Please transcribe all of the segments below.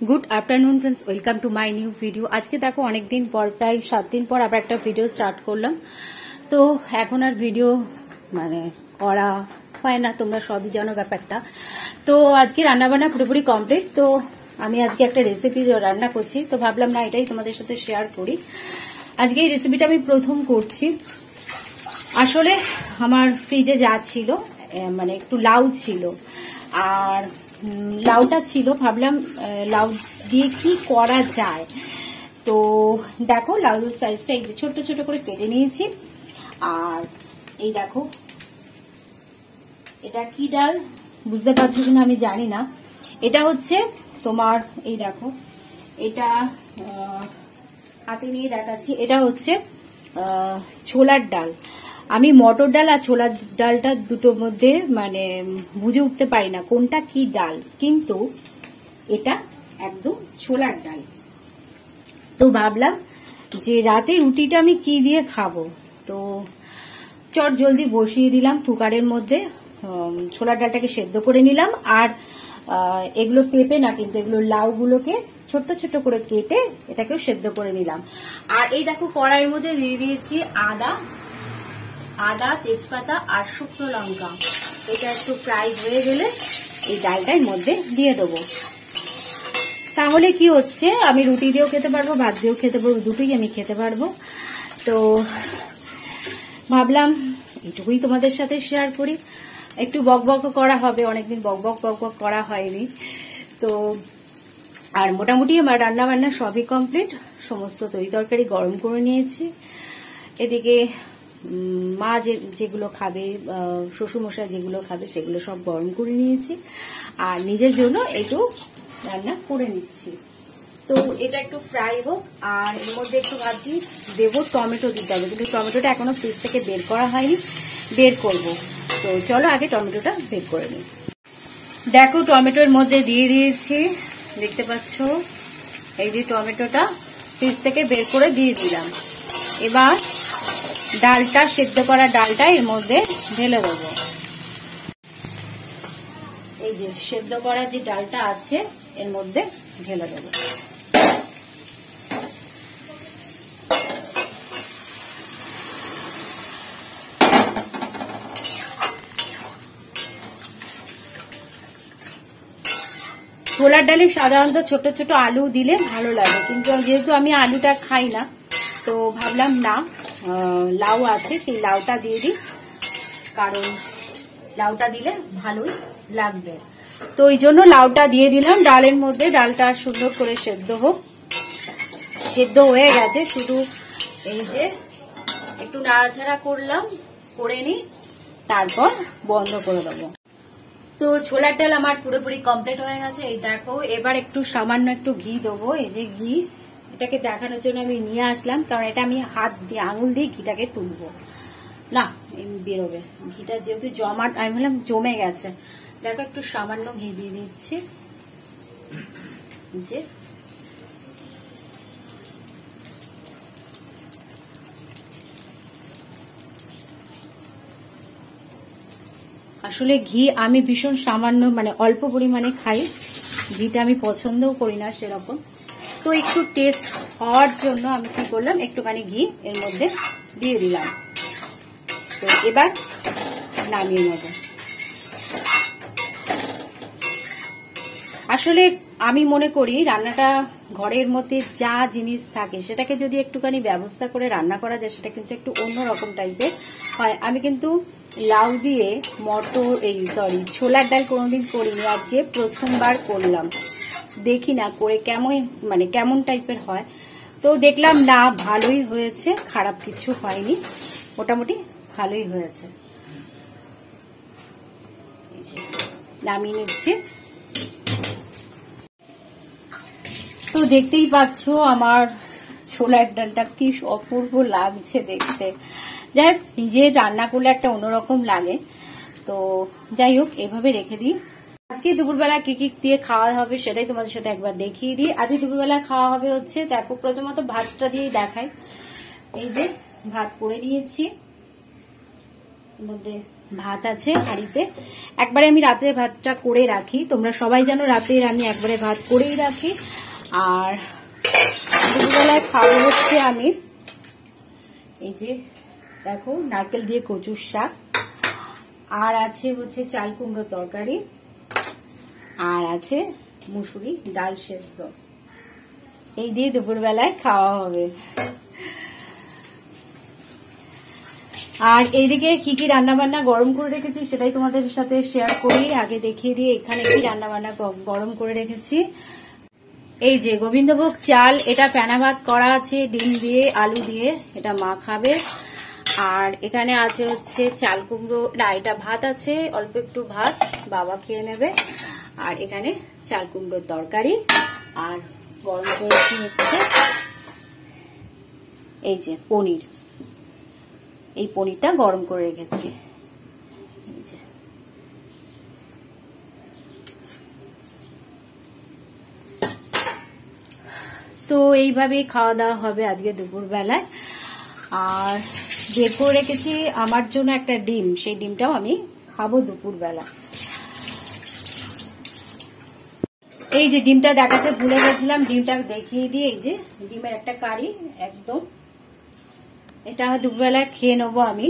Good afternoon friends, welcome to my new video. আজকে দেখো অনেকদিন পর, প্রায় 7 দিন পর আবার একটা ভিডিও স্টার্ট করলাম। তো এখন আর ভিডিও করা হয় না, তোমরা সবই জানো ব্যাপারটা। তো আজকে রান্নাবান্না পুরোপুরি কমপ্লিট। তো আমি আজকে একটা রেসিপি রান্না করছি, তো ভাবলাম না এটাই তোমাদের সাথে শেয়ার করি। আজকে এই রেসিপিটা আমি প্রথম করছি। আসলে আমার ফ্রিজে যা ছিল একটু লাউ ছিল, আর লাউটা ছিল, ভাবলাম লাউ দিয়ে কি করা যায়। তো দেখো লাউ সাইজটা এই যে ছোট ছোট করে কেটে নিয়েছি। আর এই দেখো এটা কি ডাল বুঝতে পারছো কিনা আমি জানি না। এটা হচ্ছে তোমার, এই দেখো এটা হাতে নিয়ে দেখাচ্ছি, এটা হচ্ছে ছোলার ডাল। আমি মটর ডাল আর ছোলার ডালটা দুটোর মধ্যে বুঝে উঠতে পারি না কোনটা কি ডাল, কিন্তু এটা একদম ছোলার ডাল। তো ভাবলাম যে রাতে রুটিটা আমি কি দিয়ে খাবো, তো চট জলদি বসিয়ে দিলাম কুকারের মধ্যে। ছোলার ডালটাকে সেদ্ধ করে নিলাম, আর এগুলো পেঁপে না, কিন্তু এগুলো লাউগুলোকে ছোট্ট ছোট করে কেটে এটাকেও সেদ্ধ করে নিলাম। আর এই দেখো কড়াইয়ের মধ্যে দিয়ে দিয়েছি আদা, তেজপাতা আর শুকনো লঙ্কা। এটা একটু ফ্রাই হয়ে গেলে এই ডালটার মধ্যে দিয়ে দেবো। তাহলে কি হচ্ছে, আমি রুটি দিয়েও খেতে পারবো, ভাত দিয়েও খেতে পারবো, দুটোই আমি খেতে পারবো। তো ভাবলাম এটুকুই তোমাদের সাথে শেয়ার করি। একটু বকবক করা হবে, অনেকদিন বকবক করা হয়নি। তো আর মোটামুটি আমার রান্না বান্না সবই কমপ্লিট, সমস্ত তরি তরকারি গরম করে নিয়েছি। এদিকে মা যেগুলো খাবে, শ্বশুরমশাই যেগুলো খাবে সেগুলো সব গরম করে নিয়েছি, আর নিজের জন্য একটু রান্না করে নিচ্ছি। তো এটা একটু ফ্রাই হোক, আর এর মধ্যে একটু ভাবছি দেবো টমেটো দিতে হবে, কিন্তু টমেটোটা এখনো ফ্রিজ থেকে বের করা হয়নি, বের করব। তো চলো আগে টমেটোটা বের করে নিই। দেখো টমেটোর মধ্যে দিয়ে দিয়েছি, দেখতে পাচ্ছ এই যে টমেটোটা ফ্রিজ থেকে বের করে দিয়ে দিলাম। এবার ডালটা, সেদ্ধ করা ডালটা এর মধ্যে ঢেলে দেবো। এই যে সেদ্ধ করা যে ডালটা আছে এর মধ্যে ঢেলে দেবো। ছোলার ডালে সাধারণত ছোট ছোট আলু দিলে ভালো লাগে, কিন্তু যেহেতু আমি আলুটা খাই না, তো ভাবলাম না লাউ আছে সেই লাউটা দিয়ে দিই, কারণ লাউটা দিলে ভালোই লাগবে। তো ওই জন্য লাউটা দিয়ে দিলাম ডালের মধ্যে। ডালটা সুন্দর করে সেদ্ধ হোক। সেদ্ধ হয়ে গেছে, শুধু এই যে একটু নাড়াচাড়া করে নিই, তারপর বন্ধ করে দেবো। তো ছোলার ডাল আমার পুরোপুরি কমপ্লিট হয়ে গেছে। এই দেখো এবার একটু সামান্য একটু ঘি দেবো। এই যে ঘি, এটাকে দেখানোর জন্য আমি নিয়ে আসলাম, কারণ এটা আমি হাত দিয়ে আঙুল দিয়ে ঘিটাকে তুলবো না, বেরোবে ঘিটা, যেহেতু আমি বললাম জমে গেছে। দেখো একটু সামান্য ঘি দিয়ে দিচ্ছি। যে আসলে ঘি আমি ভীষণ সামান্য অল্প পরিমাণে খাই, ঘিটা আমি পছন্দও করি না সেরকম। তো একটু টেস্ট হওয়ার জন্য আমি কি করলাম, একটুখানি ঘি এর মধ্যে দিয়ে দিলাম। তো এবার নামিয়ে নেব। আসলে আমি মনে করি রান্নাটা ঘরের মধ্যে যা জিনিস থাকে সেটাকে যদি একটুখানি ব্যবস্থা করে রান্না করা যায়, সেটা কিন্তু একটু অন্যরকম টাইপের হয়। আমি কিন্তু লাউ দিয়ে ছোলার ডাল কোনোদিন করিনি, আজকে প্রথমবার করলাম। দেখি না করে কেমন টাইপের হয়। তো দেখলাম না, ভালোই হয়েছে, খারাপ কিছু হয়নি, মোটামুটি ভালোই হয়েছে। নামিয়ে নিচ্ছি। তো দেখতেই পাচ্ছ আমার ছোলার ডালটা কি অপূর্ব লাগছে দেখতে। যাই হোক, নিজে রান্না করলে একটা অন্যরকম লাগে। তো যাই হোক, এভাবে রেখে দিই। আজকে দুপুরবেলা কি কি দিয়ে খাওয়া হবে সেটাই তোমাদের সাথে একবার দেখিয়ে দিই। আজকে দুপুরবেলা খাওয়া হবে হচ্ছে, দেখো প্রথমত ভাতটা দিয়েই দেখাই। এই যে ভাত করে নিয়েছি, এর মধ্যে ভাত আছে হাঁড়িতে। একবারে আমি রাতে ভাতটা করে রাখি, তোমরা সবাই জানো রাতের আমি একবারে ভাত করেই রাখি। আর দুপুরবেলায় খাবো হচ্ছে আমি এই যে দেখো নারকেল দিয়ে কচুর শাক, আর আছে হচ্ছে চাল কুমড়ো তরকারি, আর আছে মুসুরি ডাল সেদ্ধ। এই দিয়ে দুপুরবেলায় খাওয়া হবে। আর এইদিকে কি কি রান্না বান্না গরম করে রেখেছি সেটাই তোমাদের সাথে শেয়ার করি। আগে দেখিয়ে দিয়ে এখানে কি রান্না বান্না গরম করে রেখেছি। এই যে গোবিন্দভোগ চাল, এটা প্যানা ভাত করা আছে ডিম দিয়ে আলু দিয়ে, এটা মা খাবে। আর এখানে আছে হচ্ছে চাল কুমড়ো, না এটা ভাত আছে অল্প একটু ভাত, বাবা খেয়ে নেবে। আর এখানে চাল কুমড়োর তরকারি, আর গরম করেছি হচ্ছে এই যে পনির, এই পনিরটা গরম করে রেখেছি। এই যে তো এইভাবেই খাওয়া দাওয়া হবে আজকে দুপুর বেলায়। আর বের করে রেখেছি আমার জন্য একটা ডিম, সেই ডিমটাও আমি খাবো দুপুর বেলা। এই যে ডিমটা দেখাতে ভুলে গেছিলাম, ডিমটা দেখিয়ে দিয়ে এই যে ডিমের একটা কারি একদম, এটা দুপুরবেলায় খেয়ে নেবো আমি।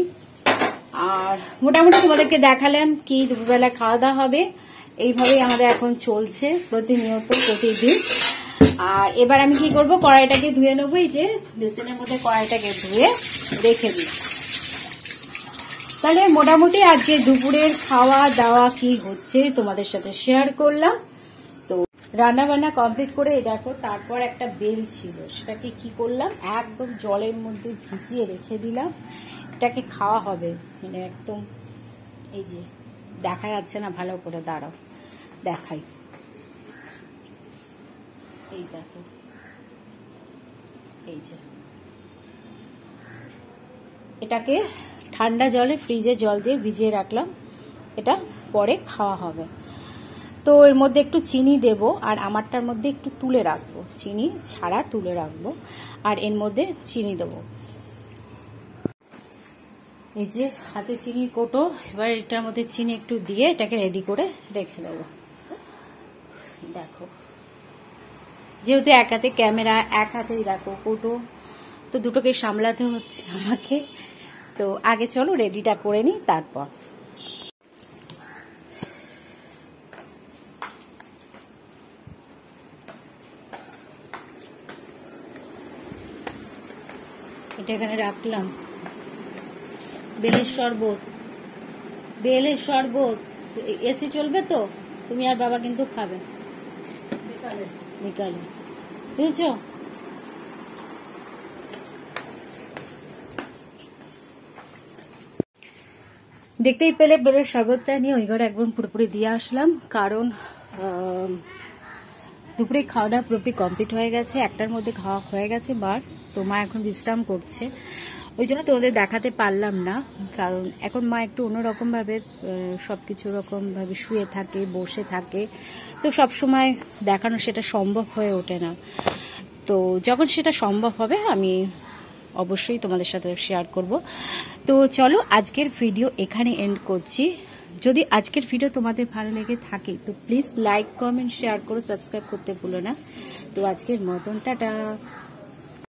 আর মোটামুটি তোমাদেরকে দেখালাম কি দুপুরবেলা খাওয়া দাওয়া হবে। এইভাবেই আমাদের এখন চলছে প্রতিনিয়ত প্রতিদিন। আর এবার আমি কি করব, কড়াইটাকে ধুয়ে নেবো। এই যে বেসিনের মধ্যে কড়াইটাকে ধুয়ে রেখে দিই। তাহলে মোটামুটি আজকে দুপুরের খাওয়া দাওয়া কি হচ্ছে তোমাদের সাথে শেয়ার করলাম। তো রান্না বান্না কমপ্লিট করে দেখো, তারপর একটা বেল ছিল, সেটাকে কি করলাম একদম জলের মধ্যে ভিজিয়ে রেখে দিলাম। এটাকে খাওয়া হবে, মানে একদম এই যে দেখা যাচ্ছে না ভালো করে, দাঁড়াও দেখাই। এই দেখো, এই যে এটাকে ঠান্ডা জলে ফ্রিজে জল দিয়ে ভিজিয়ে রাখলাম, এটা পরে খাওয়া হবে। তো এর মধ্যে একটু চিনি দেব, আর আমারটার মধ্যে একটু তুলে রাখবো, চিনি ছাড়া তুলে রাখবো, আর এর মধ্যে চিনি দেবো। এই যে হাতে চিনির কোটো, এবার এটার মধ্যে চিনি একটু দিয়ে এটাকে রেডি করে রেখে দেবো। দেখো যেহেতু এক হাতে ক্যামেরা, এক হাতেই দেখো কোটো, তো দুটোকে সামলাতে হচ্ছে আমাকে। তো আগে চলো রেডিটা করে নিই, তারপর এটা এখানে রাখলাম। বেলের শরবত, বেলের শরবত এসি চলবে তো, তুমি আর বাবা কিন্তু খাবে বিকালে, বুঝেছো? দেখতেই পেলে বেলের শরবতটা নিয়ে ওই ঘরে একদম পুরোপুরি দিয়ে আসলাম, কারণ দুপুরে খাওয়া দাওয়া পুরোপুরি কমপ্লিট হয়ে গেছে, একটার মধ্যে খাওয়া হয়ে গেছে বার। তো মা এখন বিশ্রাম করছে, ওই জন্য তোমাদের দেখাতে পারলাম না, কারণ এখন মা একটু অন্যরকম ভাবে সবকিছু রকম ভাবে শুয়ে থাকে, বসে থাকে, তো সব সময় দেখানো সেটা সম্ভব হয়ে ওঠে না। তো যখন সেটা সম্ভব হবে আমি অবশ্যই তোমাদের সাথে শেয়ার করব। তো চলো আজকের ভিডিও এখানে এন্ড করছি। যদি আজকের ভিডিও তোমাদের ভালো লেগে থাকে তো প্লিজ লাইক, কমেন্ট, শেয়ার করো, সাবস্ক্রাইব করতে ভুলো না। তো আজকের মতন টাটা।